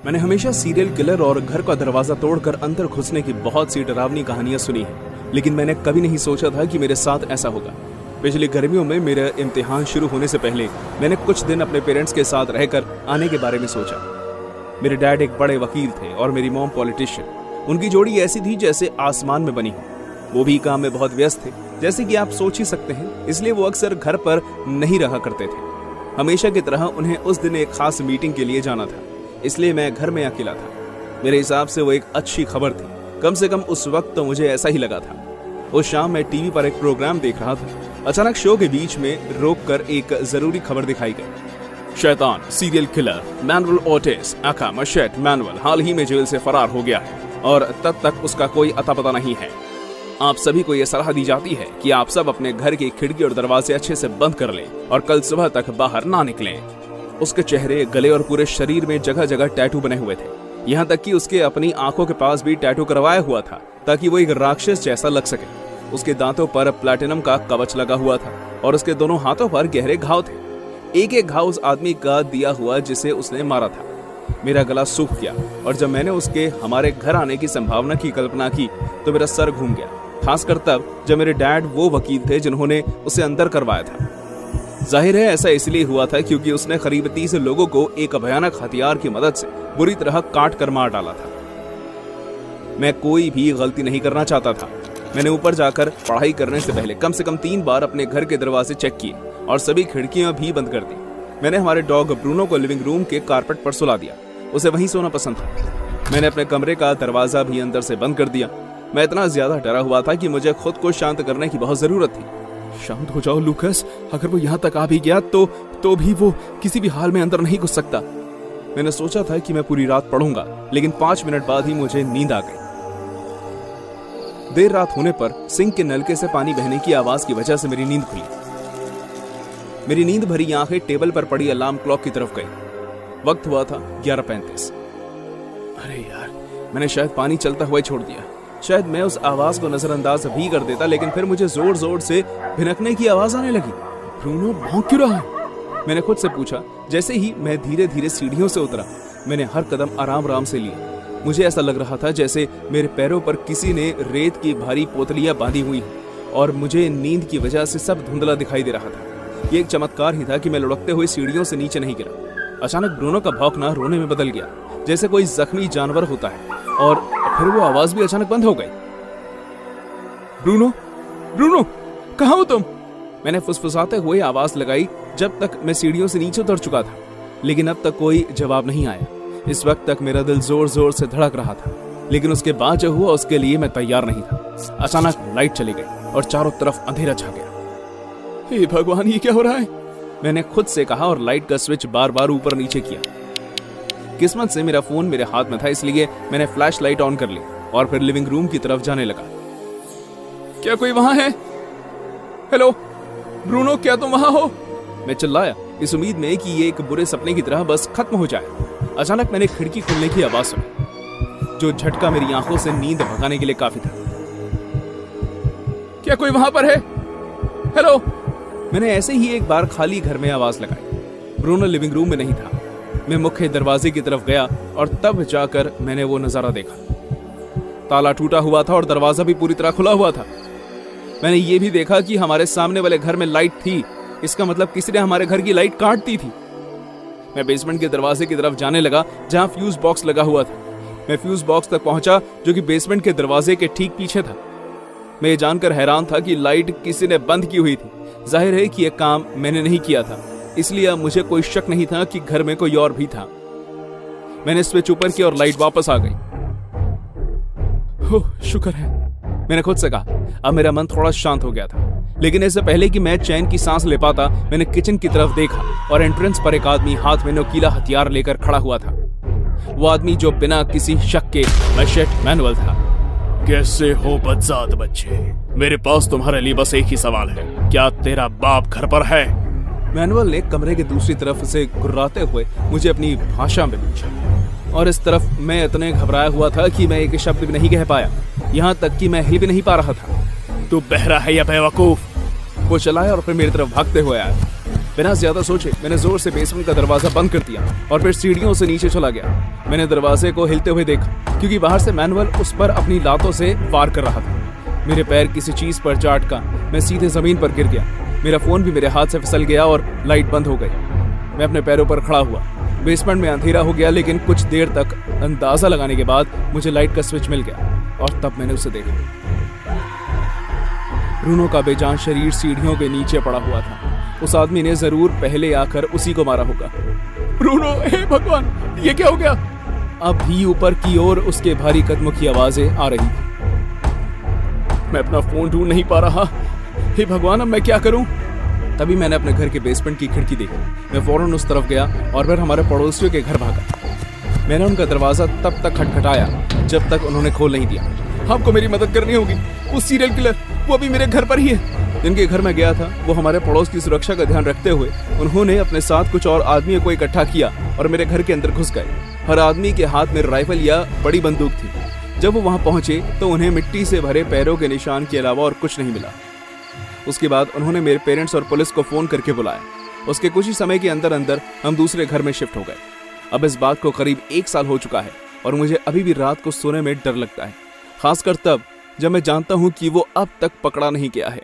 मैंने हमेशा serial killer और घर का दरवाजा तोड़कर अंदर घुसने की बहुत सी डरावनी कहानियां सुनी हैं, लेकिन मैंने कभी नहीं सोचा था कि मेरे साथ ऐसा होगा। पिछली गर्मियों में मेरा इम्तिहान शुरू होने से पहले मैंने कुछ दिन अपने पेरेंट्स के साथ रहकर आने के बारे में सोचा। मेरे डैड एक बड़े वकील थे और मेरी मॉम पॉलिटिशियन। उनकी जोड़ी ऐसी थी जैसे आसमान में बनी हो। वो भी काम में बहुत व्यस्त थे, जैसे कि आप सोच ही सकते हैं, इसलिए वो अक्सर घर पर नहीं रहा करते थे। हमेशा की तरह उन्हें उस दिन एक खास मीटिंग के लिए जाना था, इसलिए मैं घर में अकेला था। मेरे हिसाब से वो एक अच्छी खबर थी, कम से कम उस वक्त तो मुझे ऐसा ही लगा था। उस शाम मैं टीवी पर एक प्रोग्राम देख रहा था। अचानक शो के बीच में रोककर एक जरूरी खबर दिखाई गई। शैतान सीरियल किलर मैनुअल ओटिस आका मशेट मैनुअल हाल ही में जेल से फरार हो गया है और तब तक उसका कोई अता पता नहीं है। आप सभी को यह सलाह दी जाती है कि आप सब अपने घर की खिड़की और दरवाजे अच्छे से बंद कर लें और कल सुबह तक बाहर ना निकलें। उसके चेहरे, गले और पूरे शरीर में जगह जगह टैटू बने हुए थे। यहाँ तक कि उसके अपनी आंखों के पास भी टैटू करवाया हुआ था ताकि वो एक राक्षस जैसा लग सके। उसके दांतों पर प्लैटिनम का कवच लगा हुआ था और उसके दोनों हाथों पर गहरे घाव थे। एक एक घाव उस आदमी का दिया हुआ जिसे उसने मारा था। मेरा गला सूख गया और जब मैंने उसके हमारे घर आने की संभावना की कल्पना की तो मेरा सर घूम गया, खासकर तब जब मेरे डैड वो वकील थे जिन्होंने उसे अंदर करवाया था। जाहिर है ऐसा इसलिए हुआ था क्योंकि उसने करीब 30 लोगों को एक भयानक हथियार की मदद से बुरी तरह काट कर मार डाला था। मैं कोई भी गलती नहीं करना चाहता था। मैंने ऊपर जाकर पढ़ाई करने से पहले कम से कम 3 बार अपने घर के दरवाजे चेक किए और सभी खिड़कियां भी बंद कर दी। मैंने हमारे डॉग ब्रूनो को लिविंग रूम के कारपेट पर सुला दिया। उसे वहीं सोना पसंद था। मैंने अपने कमरे का दरवाजा भी अंदर से बंद कर दिया। मैं इतना ज्यादा डरा हुआ था कि मुझे खुद को शांत करने की बहुत जरूरत थी। शांत हो जाओ लूकस, अगर वो यहाँ तक आ भी गया तो भी वो किसी भी हाल में अंदर नहीं घुस सकता। मैंने सोचा था कि मैं पूरी रात पढ़ूंगा, लेकिन 5 मिनट बाद ही मुझे नींद आ गई। देर रात होने पर सिंक के नलके से पानी बहने की आवाज की वजह से मेरी नींद खुली। मेरी नींद भरी आंखें टेबल पर पड़ी अलार्म क्लॉक की तरफ गई। वक्त हुआ था 11:35। अरे यार, मैंने शायद पानी चलता हुआ छोड़ दिया। शायद मैं उस आवाज को नजरअंदाज भी कर देता, लेकिन फिर मुझे जोर जोर से भिनकने की आवाज आने लगी। ब्रूनो भौंक क्यों रहा है? मैंने खुद से पूछा। जैसे ही मैं धीरे धीरे सीढ़ियों से उतरा, मैंने हर कदम आराम आराम से लिया। मुझे ऐसा लग रहा था जैसे मेरे पैरों पर किसी ने रेत की भारी पोतलियां बांधी हुई हैं और मुझे नींद की वजह से सब धुंधला दिखाई दे रहा था। ये एक चमत्कार ही था कि मैं लुढ़कते हुए सीढ़ियों से नीचे नहीं गिरा। अचानक ब्रूनो का भौंकना रोने में बदल गया, जैसे कोई जख्मी जानवर होता है, और फिर वो आवाज भी अचानक बंद हो गई। ब्रूनो, ब्रूनो, कहाँ हो तुम? मैंने फुसफुसाते हुए आवाज लगाई जब तक मैं सीढ़ियों से नीचे उतर चुका था, लेकिन अब तक कोई जवाब नहीं आया। इस वक्त तक मेरा दिल जोर जोर से धड़क रहा था, लेकिन उसके बाद जो हुआ उसके लिए मैं तैयार नहीं था। अचानक लाइट चली गई और चारों तरफ अंधेरा छा गया। हे भगवान, ये क्या हो रहा है? मैंने खुद से कहा और लाइट का स्विच बार बार ऊपर नीचे किया। किस्मत से मेरा फोन मेरे हाथ में था, इसलिए मैंने फ्लैश लाइट ऑन कर ली और फिर लिविंग रूम की तरफ जाने लगा। क्या कोई वहां है? हेलो ब्रूनो, क्या तुम वहां हो? मैं चिल्लाया, इस उम्मीद में कि ये एक बुरे सपने की तरह बस खत्म हो जाए। अचानक मैंने खिड़की खुलने की आवाज सुनी, जो झटका मेरी आंखों से नींद भगाने के लिए काफी था। क्या कोई वहां पर है? हेलो। मैंने ऐसे ही एक बार खाली घर में आवाज लगाई। ब्रूनो लिविंग रूम में नहीं था। मैं मुख्य दरवाजे की तरफ गया और तब जाकर मैंने वो नजारा देखा। ताला टूटा हुआ था और दरवाजा भी पूरी तरह खुला हुआ था। मैंने ये भी देखा कि हमारे सामने वाले घर में लाइट थी। इसका मतलब किसी ने हमारे घर की लाइट काट दी थी। मैं बेसमेंट के दरवाजे की तरफ जाने लगा जहां फ्यूज बॉक्स लगा हुआ था। मैं फ्यूज बॉक्स तक पहुंचा जो कि बेसमेंट के दरवाजे के ठीक पीछे था। मैं ये जानकर हैरान था कि लाइट किसी ने बंद की हुई थी। जाहिर है कि यह काम मैंने नहीं किया था, इसलिए अब मुझे कोई शक नहीं था कि घर में कोई और भी था। मैंने स्विच ऊपर किया और लाइट वापस आ गई। ओह, शुक्र है, मैंने खुद से कहा। अब मेरा मन थोड़ा शांत हो गया था, लेकिन इससे पहले कि मैं चैन की सांस ले पाता, मैंने किचन की तरफ देखा और एंट्रेंस पर एक आदमी हाथ में नुकीला हथियार लेकर खड़ा हुआ था। वो आदमी जो बिना किसी शक के मशेट मैनुअल था। कैसे हो बदजात बच्चे? मेरे पास तुम्हारे लिए बस एक ही सवाल है, क्या तेरा बाप घर पर है? मैनुअल ने कमरे के दूसरी तरफ से गुर्राते हुए मुझे अपनी भाषा में पूछा, और इस तरफ मैं इतने घबराया हुआ था कि मैं एक शब्द भी नहीं कह पाया, यहाँ तक कि मैं हिल भी नहीं पा रहा था। तू बहरा है या बेवकूफ? वो चलाया और फिर मेरी तरफ भागते हुए आया। बिना ज्यादा सोचे मैंने जोर से बेसमेंट का दरवाजा बंद कर दिया और फिर सीढ़ियों से नीचे चला गया। मैंने दरवाजे को हिलते हुए देखा क्योंकि बाहर से मैनुअल उस पर अपनी लातों से वार कर रहा था। मेरे पैर किसी चीज पर जा अटका, मैं सीधे जमीन पर गिर गया। मेरा फोन भी मेरे हाथ से फिसल गया और लाइट बंद हो गई। मैं अपने पैरों पर खड़ा हुआ। बेसमेंट में अंधेरा हो गया, लेकिन कुछ देर तक अंदाजा लगाने के बाद मुझे लाइट का स्विच मिल गया और तब मैंने उसे देखा। ब्रूनो का बेजान शरीर सीढ़ियों के नीचे पड़ा हुआ था। उस आदमी ने जरूर पहले आकर उसी को मारा होगा। ब्रूनो, हे भगवान, ये क्या हो गया? अब भी ऊपर की ओर उसके भारी कदमों की आवाजें आ रही थी। मैं अपना फोन ढूंढ नहीं पा रहा। हे भगवान, अब मैं क्या करूं? तभी मैंने अपने घर के बेसमेंट की खिड़की देखी। मैं फौरन उस तरफ गया और फिर हमारे पड़ोसियों के घर भागा। मैंने उनका दरवाजा तब तक खटखटाया जब तक उन्होंने खोल नहीं दिया। आपको मेरी मदद करनी होगी। वो सीरियल किलर, वो अभी मेरे घर पर ही है। जिनके घर में गया था वो हमारे पड़ोस की सुरक्षा का ध्यान रखते हुए उन्होंने अपने साथ कुछ और आदमियों को इकट्ठा किया और मेरे घर के अंदर घुस गए। हर आदमी के हाथ में राइफल या बड़ी बंदूक थी। जब वो वहां पहुंचे तो उन्हें मिट्टी से भरे पैरों के निशान के अलावा और कुछ नहीं मिला। उसके बाद उन्होंने मेरे पेरेंट्स और पुलिस को फोन करके बुलाया। उसके कुछ ही समय के अंदर अंदर हम दूसरे घर में शिफ्ट हो गए। अब इस बात को करीब 1 साल हो चुका है और मुझे अभी भी रात को सोने में डर लगता है, खासकर तब जब मैं जानता हूं कि वो अब तक पकड़ा नहीं गया है।